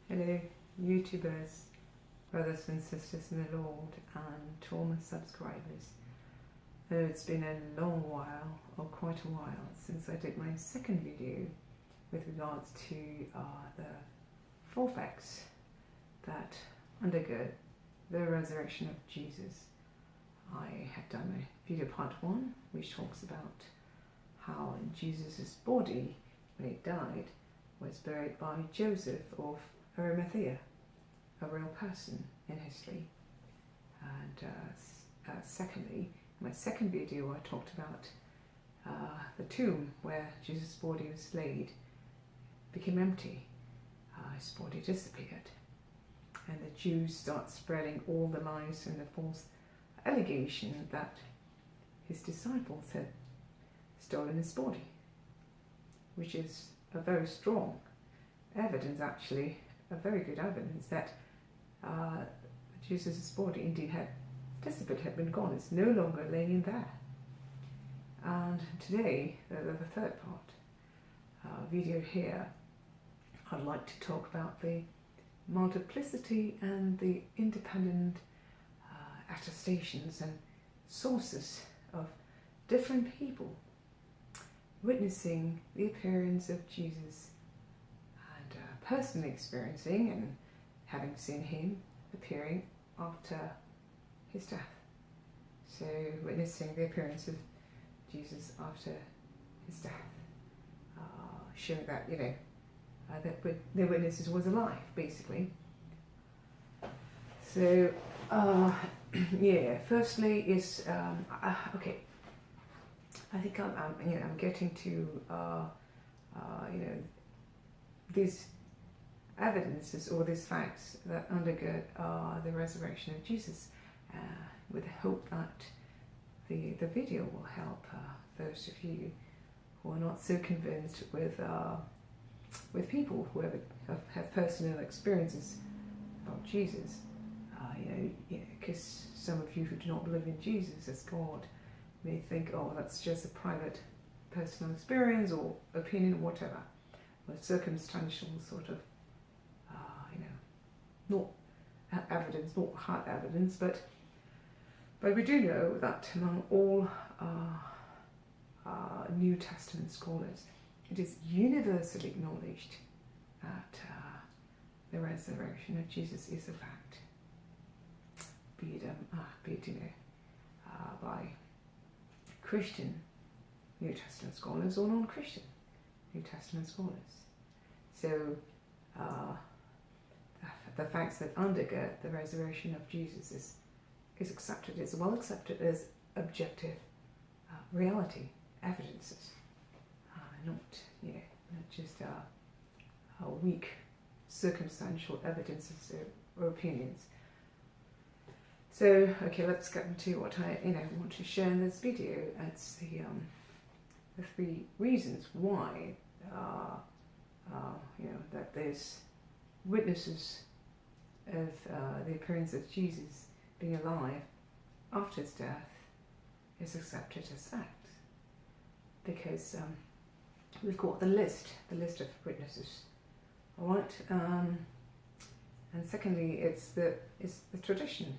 Hello, YouTubers, brothers and sisters in the Lord, and to all my subscribers. It's been a long while, or quite a while, since I did my second video with regards to the 4 facts that undergird the resurrection of Jesus. I have done my video part 1, which talks about how Jesus' body, when it died, was buried by Joseph of Arimathea, a real person in history. And secondly, in my second video I talked about the tomb where Jesus' body was laid became empty. His body disappeared, and the Jews start spreading all the lies and the false allegation that his disciples had stolen his body, which is a very strong evidence, actually, a very good evidence that Jesus' body indeed had disappeared, had been gone. It's no longer laying there. And today, the third part, video here, I'd like to talk about the multiplicity and the independent attestations and sources of different people witnessing the appearance of Jesus and personally experiencing and having seen him appearing after his death. So witnessing the appearance of Jesus after his death, showing that, that the witnesses was alive, basically. So, yeah, firstly is, okay, I think I'm getting to, these evidences or these facts that undergird the resurrection of Jesus, with the hope that the video will help those of you who are not so convinced with people who have personal experiences about Jesus. Because some of you who do not believe in Jesus as God may think, oh, that's just a private personal experience or opinion or whatever, or circumstantial sort of, not evidence, not hard evidence, but we do know that among all New Testament scholars, it is universally acknowledged that the resurrection of Jesus is a fact, be it by Christian New Testament scholars or non-Christian New Testament scholars. So the facts that undergird the resurrection of Jesus is accepted, is well accepted as objective reality, evidences, not just weak circumstantial evidences or opinions. So, okay, let's get into what I want to share in this video. It's the 3 reasons why that there's witnesses of the appearance of Jesus being alive after his death is accepted as fact, because we've got the list of witnesses, all right, and secondly, it's the tradition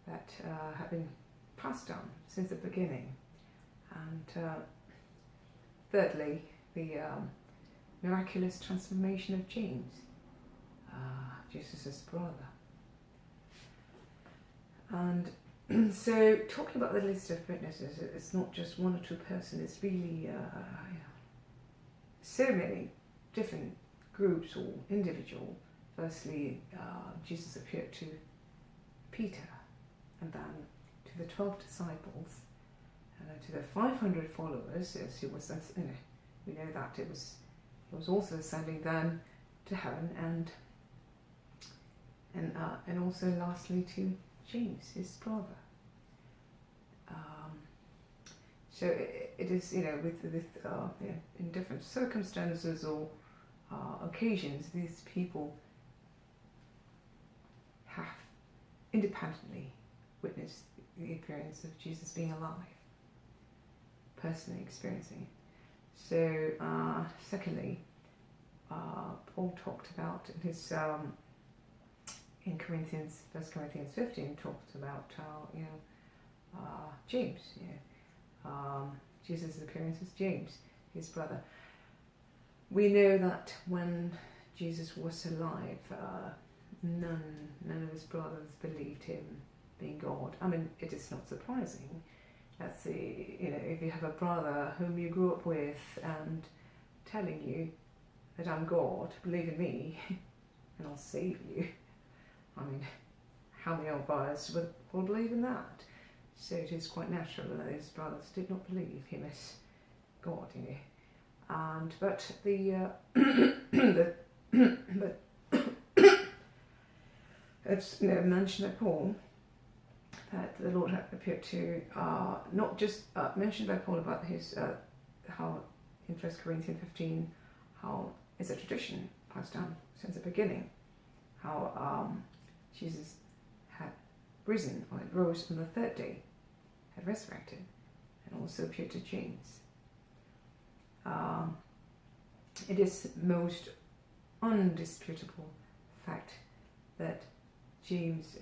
that have been passed down since the beginning, and thirdly, the miraculous transformation of James, Jesus' brother. And so, talking about the list of witnesses, it's not just 1 or 2 persons, it's really so many different groups or individual. Firstly, Jesus appeared to Peter, and then to the 12 disciples, and then to the 500 followers, as he was, we know that he was also ascending then to heaven, and also lastly to James, his brother. So it is, with in different circumstances or occasions, these people have independently witnessed the appearance of Jesus being alive, personally experiencing it. So, secondly, Paul talked about in his in Corinthians, 1 Corinthians 15, talked about James. Jesus' appearance as James, his brother. We know that when Jesus was alive, none of his brothers believed him being God. I mean, it is not surprising. That's if you have a brother whom you grew up with and telling you that I'm God, believe in me, and I'll save you. I mean, how many of us will believe in that? So it is quite natural that his brothers did not believe him as God, but it's mentioned by Paul that the Lord had appeared to not just mentioned by Paul about his how in 1 Corinthians 15 how it's a tradition passed down since the beginning, how Jesus had risen, or rose on the third day, had resurrected, and also appeared to James. It is most undisputable fact that James,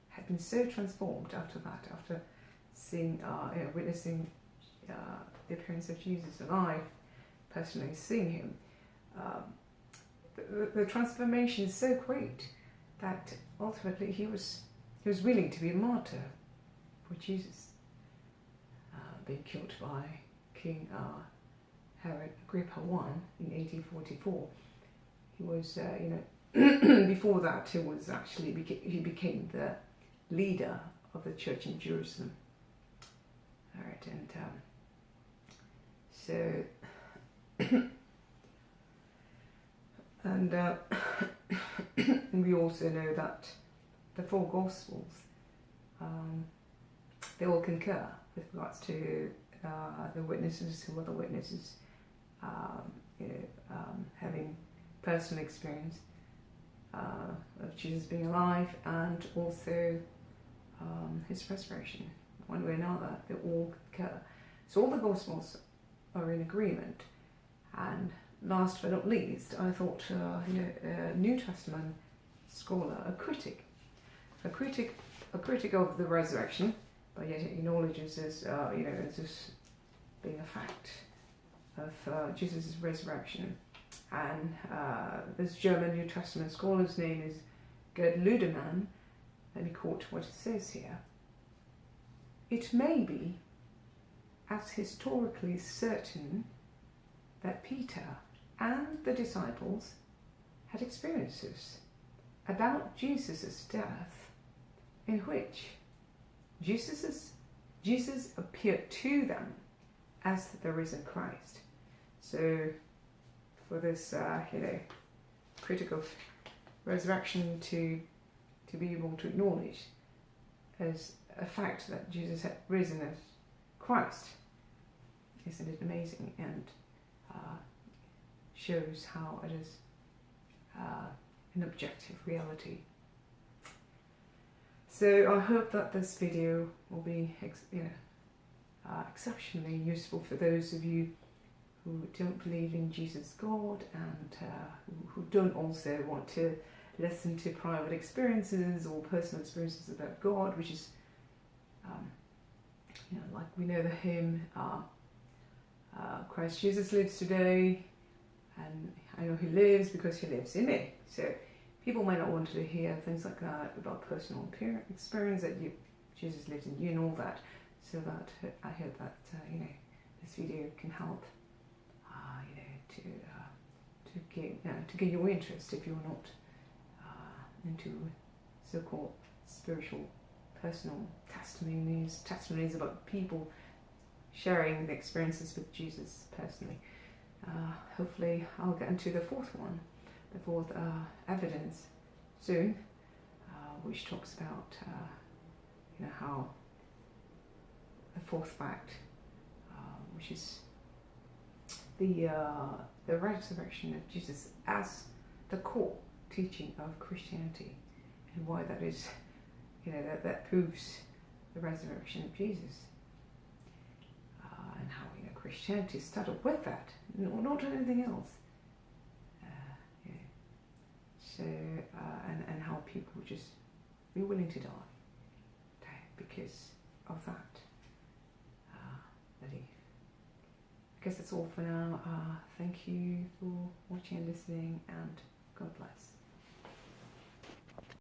had been so transformed after that, after seeing, witnessing the appearance of Jesus alive, personally seeing him. The transformation is so great that ultimately he was willing to be a martyr for Jesus, being killed by King Herod Agrippa I in 1844. He was, before that he became the leader of the church in Jerusalem. All right, and and we also know that the four Gospels, they all concur with regards to the witnesses, who were the witnesses, having personal experience of Jesus being alive, and also his resurrection. One way or another, they all concur. So all the Gospels are in agreement. And last but not least, I thought, a New Testament scholar, a critic of the resurrection, but yet acknowledges as this being a fact of Jesus' resurrection. And this German New Testament scholar's name is Gerd Ludemann. Let me quote what it says here. It may be as historically certain that Peter and the disciples had experiences about Jesus' death in which Jesus appeared to them as the risen Christ. So for this critic of resurrection to be able to acknowledge as a fact that Jesus had risen as Christ, isn't it amazing? And shows how it is an objective reality. So I hope that this video will be exceptionally useful for those of you who don't believe in Jesus God, and who don't also want to listen to private experiences or personal experiences about God, which is like we know the hymn, Christ Jesus lives today, and I know he lives because he lives in me. So people might not want to hear things like that about personal experience, that Jesus lives in you and all that. So that I hope that this video can help to get your interest if you're not into so-called spiritual personal testimonies about people sharing the experiences with Jesus personally. Hopefully I'll get into the fourth evidence soon, which talks about how the fourth fact, which is the resurrection of Jesus as the core teaching of Christianity, and why that is, that proves the resurrection of Jesus, and how Christianity started with that, not anything else. people just, you're willing to die because of that belief. I guess that's all for now. Thank you for watching and listening, and God bless.